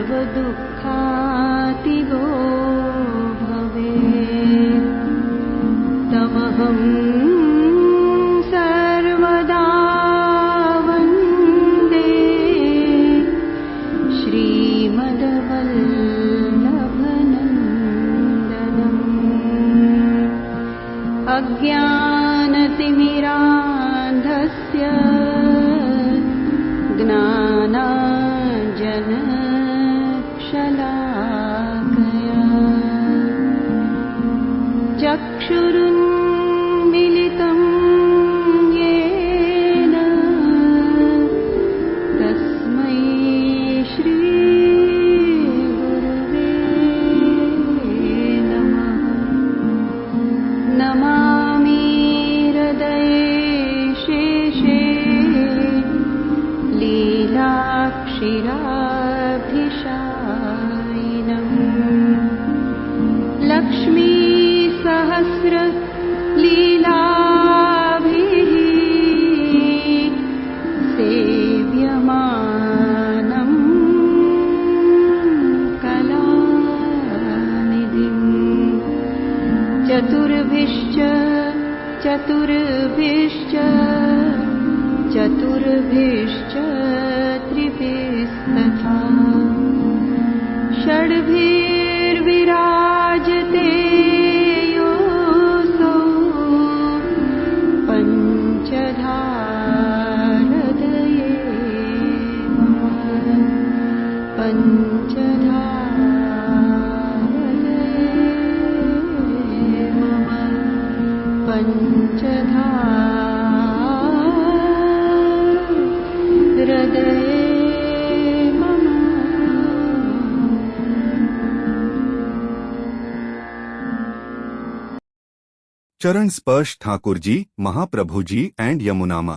सर्वदुःखातिगो भवेत् तमहं सर्वदा वन्दे श्रीमद्वल्लभनन्दनम् अज्ञानतिमिरान्धस्य ज्ञानाञ्जनशलाकया चक्षुरुन्मिलितं येन तस्मै श्रीगुरवे नमः। नमामि हृदये शेषे लीलाक्षिराभिषायिनम् लक्ष्मीसहस्रलीलाभिः सेव्यमानम् कलानिधिम् चतुर्भिश्च त्रिभिस्तथा षड्भिर्विराजते योऽसौ पञ्चधा हृदये मम पञ्चधा हृदये मम पञ्चधा हृदये मम। चरण स्पर्श Thakur ji, Mahaprabhu ji and Yamunama.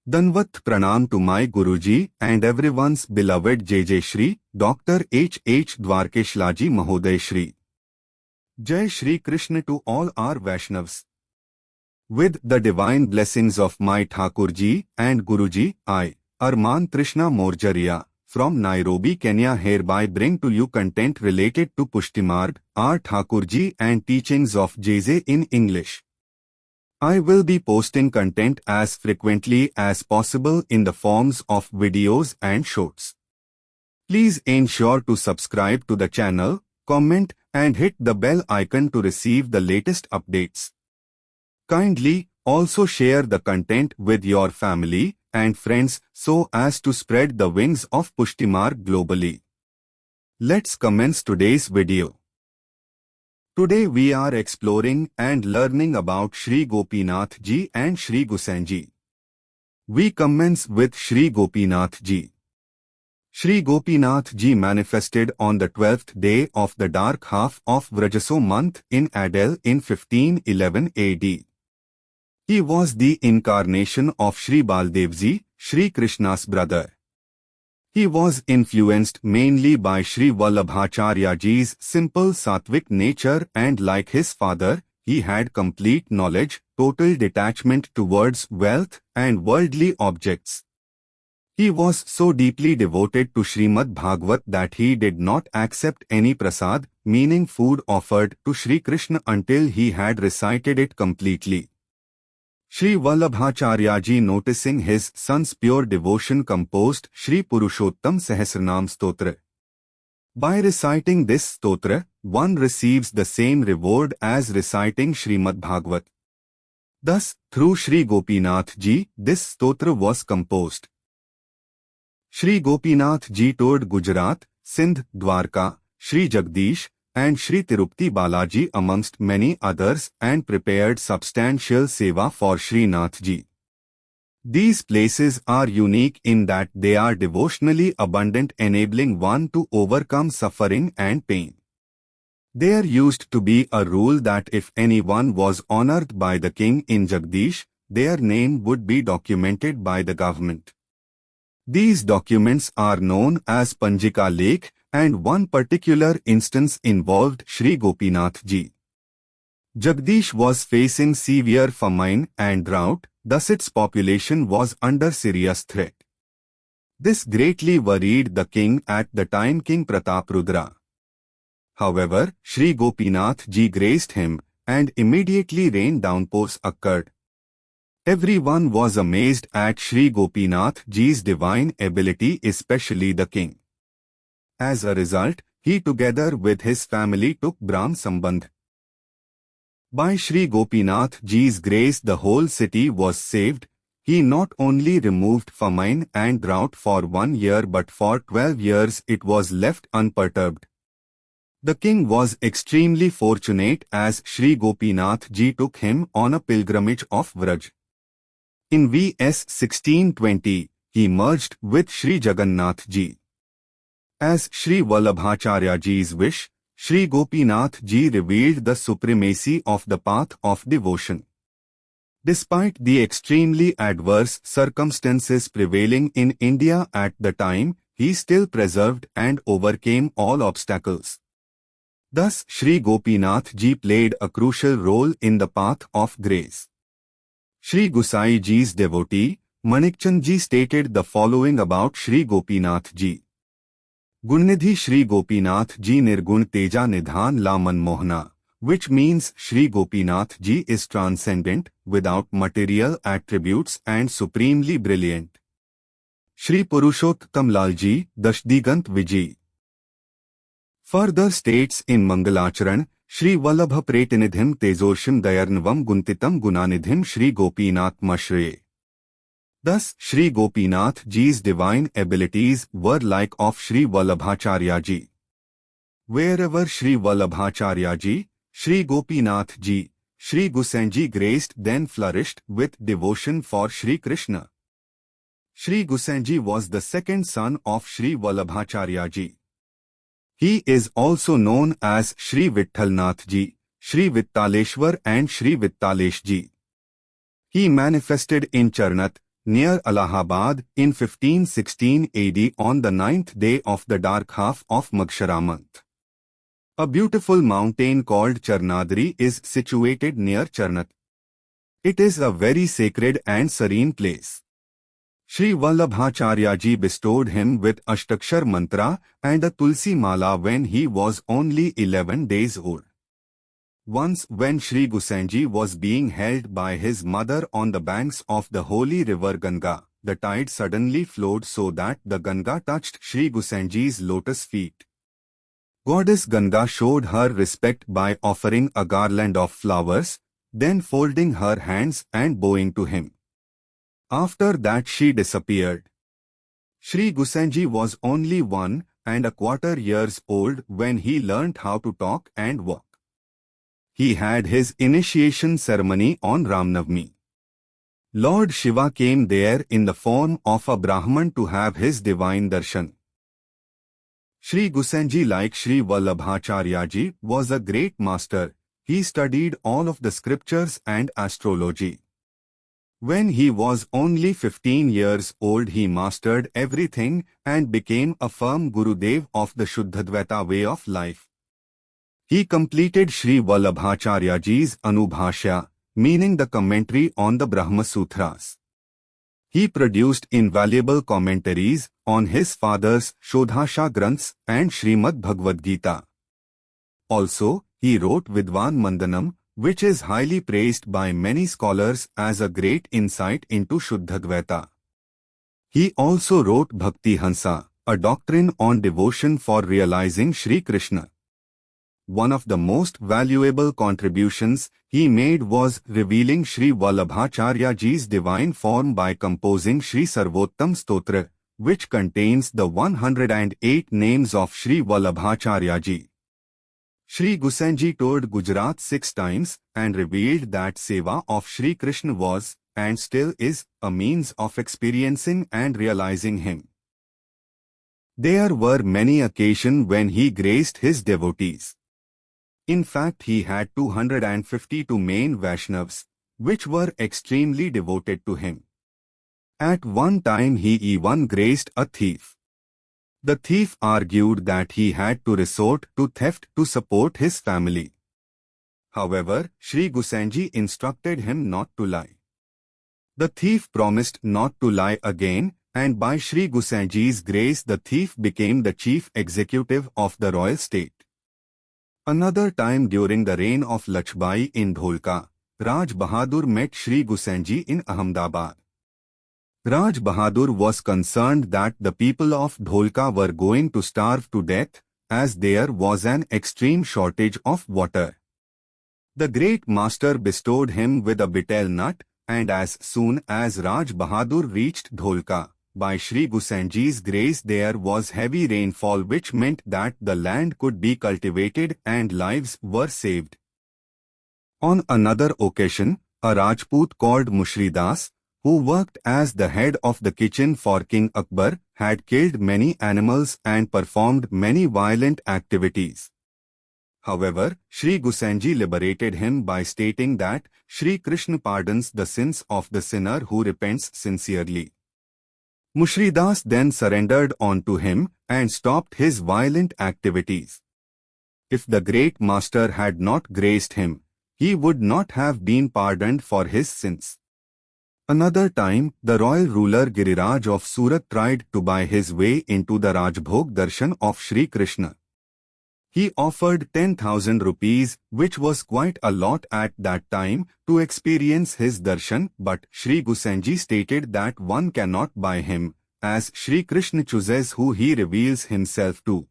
Danvat pranam to my Guruji and everyone's beloved JJ Shri, Dr. H. Dwarkeshlaji Mahoday Shri. Jai Shri Krishna to all our Vaishnavas. With the divine blessings of my Thakurji and Guruji, I, Arman Trishna Morjaria, from Nairobi, Kenya hereby bring to you content related to Pushtimarg, our Thakurji and teachings of JJ in English. I will be posting content as frequently as possible in the forms of videos and shorts. Please ensure to subscribe to the channel, comment and hit the bell icon to receive the latest updates. Kindly also share the content with your family and friends so as to spread the wings of Pushtimarg globally. Let's commence today's video. Today we are exploring and learning about Shri Gopinath Ji and Shri Gusain Ji. We commence with Shri Gopinath Ji. Shri Gopinath Ji manifested on the 12th day of the dark half of Vrajaso month in Adel in 1511 AD. He was the incarnation of Shri Baldev Ji, Shri Krishna's brother. He was influenced mainly by Shri Vallabhacharya Ji's simple sattvic nature and like his father, he had complete knowledge, total detachment towards wealth and worldly objects. He was so deeply devoted to Srimad Bhagavat that he did not accept any prasad, meaning food offered to Shri Krishna until he had recited it completely. Shri Vallabhacharya Ji, noticing his son's pure devotion, composed Shri Purushottam Sahasranam Stotra. By reciting this stotra, one receives the same reward as reciting Srimad Bhagavat. Thus, through Shri Gopinath Ji, this stotra was composed. Shri Gopinath Ji toured Gujarat, Sindh, Dwarka, Shri Jagdish, and Shri Tirupati Balaji amongst many others and prepared substantial seva for Shri Nath Ji. These places are unique in that they are devotionally abundant, enabling one to overcome suffering and pain. There used to be a rule that if anyone was honored by the king in Jagdish, their name would be documented by the government. These documents are known as Panjika Lekh, and one particular instance involved Shri Gopinath Ji. Jagdish was facing severe famine and drought, thus its population was under serious threat. This greatly worried the king at the time, King Prataprudra. However, Sri Gopinath ji graced him, and immediately rain downpours occurred. Everyone was amazed at Sri Gopinath ji's divine ability, especially the king. As a result, he together with his family took Brahm Sambandh. By Sri Gopinath ji's grace the whole city was saved. He not only removed famine and drought for 1 year but for 12 years it was left unperturbed. The king was extremely fortunate as Sri Gopinath ji took him on a pilgrimage of Vraj. In VS 1620, he merged with Sri Jagannath ji. As Sri Vallabhacharya ji's wish, Sri Gopinath ji revealed the supremacy of the path of devotion. Despite the extremely adverse circumstances prevailing in India at the time, he still preserved and overcame all obstacles. Thus, Sri Gopinath ji played a crucial role in the path of grace. Sri Gusai ji's devotee, Manikchand ji stated the following about Sri Gopinath ji. Gunnidhi Sri Gopinath ji Nirgun Teja Nidhan La Manmohana, which means Sri Gopinath ji is transcendent, without material attributes and supremely brilliant. Sri Purushottam Lal ji, Dashdigant Vijay. Further states in Mangalacharan, Shri Vallabha Pretinidhim Tezoshim Dayarnvam Guntitam Gunanidhim Shri Gopinath Mashre. Thus, Shri Gopinath ji's divine abilities were like of Shri Vallabhacharya ji. Wherever Shri Vallabhacharya ji, Shri Gopinath ji, Shri Gusainji graced then flourished with devotion for Shri Krishna. Shri Gusainji was the second son of Shri Vallabhacharya ji. He is also known as Shri Vittalnath ji, Shri Vittaleshwar and Shri Vittalesh ji. He manifested in Charnat, near Allahabad, in 1516 AD on the 9th day of the dark half of Magshara month. A beautiful mountain called Charnadri is situated near Charnat. It is a very sacred and serene place. Shri Vallabhacharya ji bestowed him with Ashtakshar mantra and a Tulsi mala when he was only 11 days old. Once when Shri Gusainji was being held by his mother on the banks of the holy river Ganga, the tide suddenly flowed so that the Ganga touched Shri Gusainji's lotus feet. Goddess Ganga showed her respect by offering a garland of flowers, then folding her hands and bowing to him. After that she disappeared. Shri Gusainji was only 1¼ years old when he learnt how to talk and walk. He had his initiation ceremony on Ramnavami. Lord Shiva came there in the form of a Brahman to have his divine darshan. Shri Gusainji, like Shri Vallabhacharya ji, was a great master. He studied all of the scriptures and astrology. When he was only 15 years old, he mastered everything and became a firm Gurudev of the Shuddhadvaita way of life. He completed Shri Vallabhacharya ji's Anubhashya, meaning the commentary on the Brahma Sutras. He produced invaluable commentaries on his father's Shodhasha Granths and Srimad Bhagavad Gita. Also, he wrote Vidwan Mandanam, which is highly praised by many scholars as a great insight into Shuddhadvaita. He also wrote Bhakti Hansa, a doctrine on devotion for realizing Shri Krishna. One of the most valuable contributions he made was revealing Shri Vallabhacharya ji's divine form by composing Shri Sarvottam Stotra, which contains the 108 names of Shri Vallabhacharya ji. Shri Gusainji toured Gujarat 6 times and revealed that seva of Shri Krishna was, and still is, a means of experiencing and realizing him. There were many occasions when he graced his devotees. In fact, he had 252 main Vaishnavas, which were extremely devoted to him. At one time he even graced a thief. The thief argued that he had to resort to theft to support his family. However, Shri Gusainji instructed him not to lie. The thief promised not to lie again, and by Shri Gusainji's grace the thief became the chief executive of the royal state. Another time during the reign of Lachbai in Dholka, Raj Bahadur met Shri Gusainji in Ahmedabad. Raj Bahadur was concerned that the people of Dholka were going to starve to death, as there was an extreme shortage of water. The great master bestowed him with a betel nut, and as soon as Raj Bahadur reached Dholka, by Shri Gusainji's grace there was heavy rainfall, which meant that the land could be cultivated and lives were saved. On another occasion, a Rajput called Mushridas, who worked as the head of the kitchen for King Akbar, had killed many animals and performed many violent activities. However, Shri Gusainji liberated him by stating that Shri Krishna pardons the sins of the sinner who repents sincerely. Mushridas then surrendered onto him and stopped his violent activities. If the great master had not graced him, he would not have been pardoned for his sins. Another time, the royal ruler Giriraj of Surat tried to buy his way into the Rajbhog darshan of Shri Krishna. He offered 10,000 rupees, which was quite a lot at that time, to experience his darshan, but Shri Gusainji stated that one cannot buy him, as Shri Krishna chooses who he reveals himself to.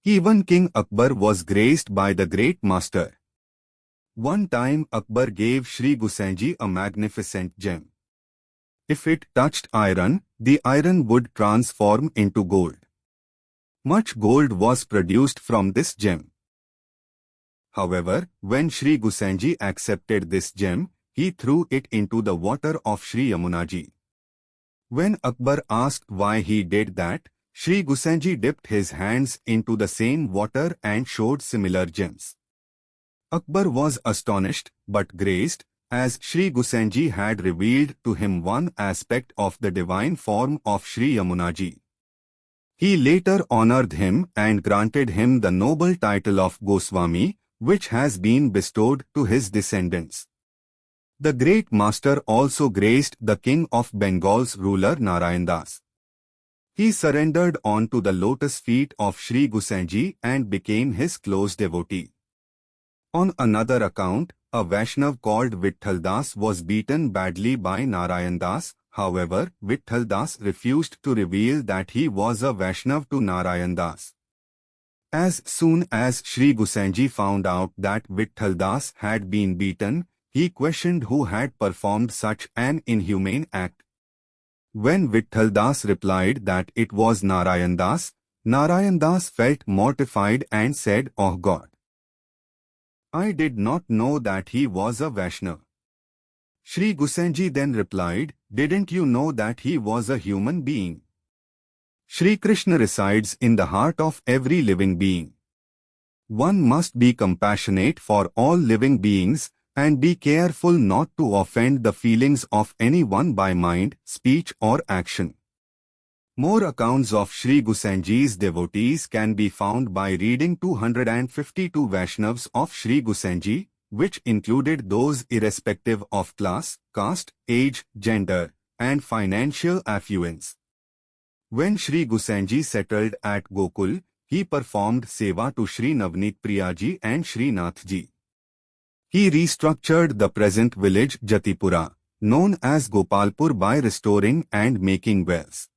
Even King Akbar was graced by the great master. One time Akbar gave Shri Gusainji a magnificent gem. If it touched iron, the iron would transform into gold. Much gold was produced from this gem. However, when Shri Gusainji accepted this gem, he threw it into the water of Shri Yamunaji. When Akbar asked why he did that, Shri Gusainji dipped his hands into the same water and showed similar gems. Akbar was astonished, but graced, as Shri Gusainji had revealed to him one aspect of the divine form of Shri Yamunaji. He later honored him and granted him the noble title of Goswami, which has been bestowed to his descendants. The great master also graced the king of Bengal's ruler Narayan Das. He surrendered onto the lotus feet of Shri Gusainji and became his close devotee. On another account, a Vaishnav called Vitthal Das was beaten badly by Narayan Das. However, Vitthal Das refused to reveal that he was a Vaishnav to Narayan Das. As soon as Shri Gusainji found out that Vitthal Das had been beaten, he questioned who had performed such an inhumane act. When Vitthal Das replied that it was Narayan Das felt mortified and said, "Oh God! I did not know that he was a Vaishnav." Shri Gusainji then replied, "Didn't you know that he was a human being? Shri Krishna resides in the heart of every living being. One must be compassionate for all living beings and be careful not to offend the feelings of anyone by mind, speech or action." More accounts of Shri Gusainji's devotees can be found by reading 252 Vaishnavas of Shri Gusainji, which included those irrespective of class, caste, age, gender, and financial affluence. When Shri Gusainji settled at Gokul, he performed seva to Shri Navneet Priyaji and Shri Nathji. He restructured the present village Jatipura, known as Gopalpur, by restoring and making wells.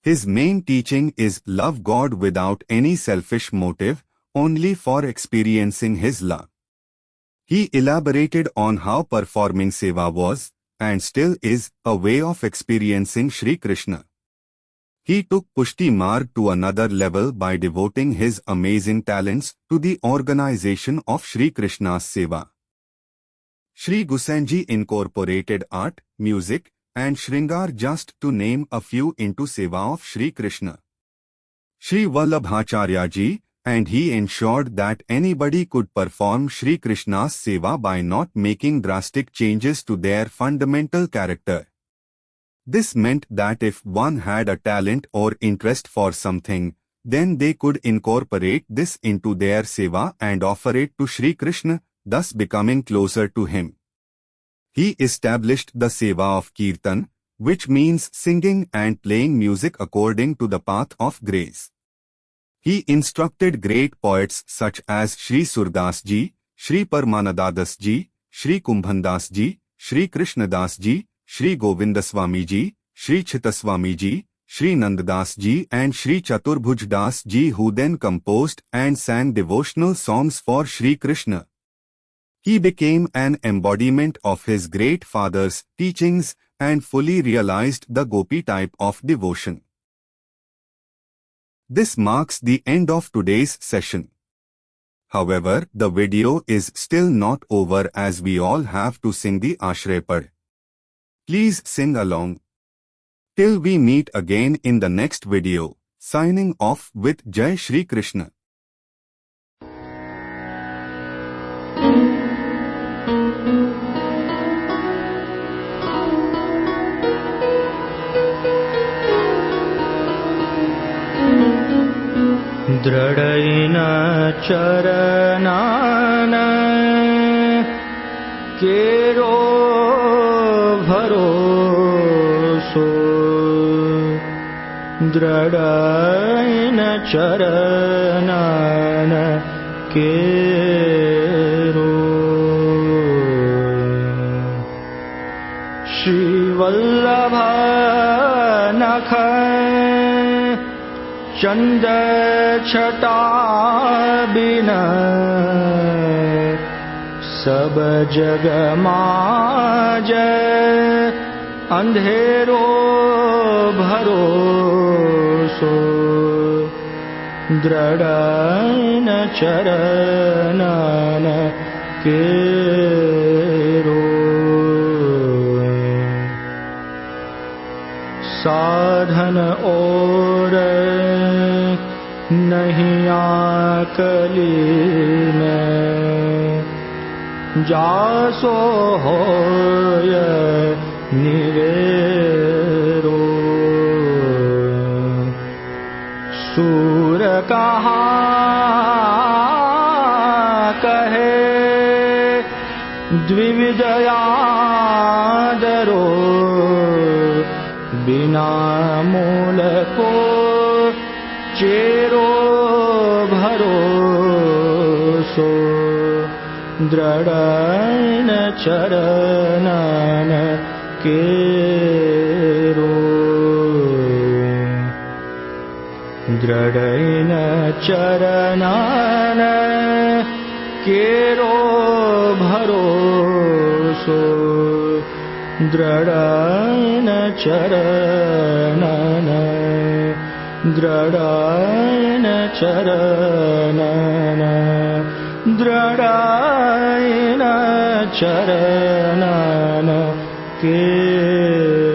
His main teaching is love God without any selfish motive, only for experiencing His love. He elaborated on how performing seva was, and still is, a way of experiencing Shri Krishna. He took Pushti Marg to another level by devoting his amazing talents to the organization of Shri Krishna's seva. Shri Gusainji incorporated art, music, and Shringar, just to name a few, into seva of Shri Krishna. Shri Vallabhacharya Ji and he ensured that anybody could perform Shri Krishna's seva by not making drastic changes to their fundamental character. This meant that if one had a talent or interest for something, then they could incorporate this into their seva and offer it to Shri Krishna, thus becoming closer to him. He established the seva of Kirtan, which means singing and playing music according to the path of grace. He instructed great poets such as Sri Surdas Ji, Sri Paramanandadas Ji, Sri Kumbhandas Ji, Sri Krishnadas Ji, Sri Govindaswami Ji, Sri Chitaswami Ji, Sri Nandadas Ji and Sri Chaturbhuj Das Ji, who then composed and sang devotional songs for Sri Krishna. He became an embodiment of his great father's teachings and fully realized the gopi type of devotion. This marks the end of today's session. However, the video is still not over as we all have to sing the Ashray Pad. Please sing along. Till we meet again in the next video, signing off with Jai Shri Krishna. दृढ़ैन चरनान केरो भरोसो दृढ़ैन चरनान केरो श्री वल्लभ नख चंद छटा बिन सब जग माज अंधेरो भरोसो दृढ़ैन चरनान केरो साधन और नहीं आकलीन जासो होय निवेरो सूर कहा कहे द्विविदयादरो बिना मूल को चेरो भरोसो दृढ़ैन चरनान केरो दृढ़ैन चरनान केरो भरोसो दृढ़ैन चरनान दृढ़ैन चरनान दृढ़ैन चरनान केरो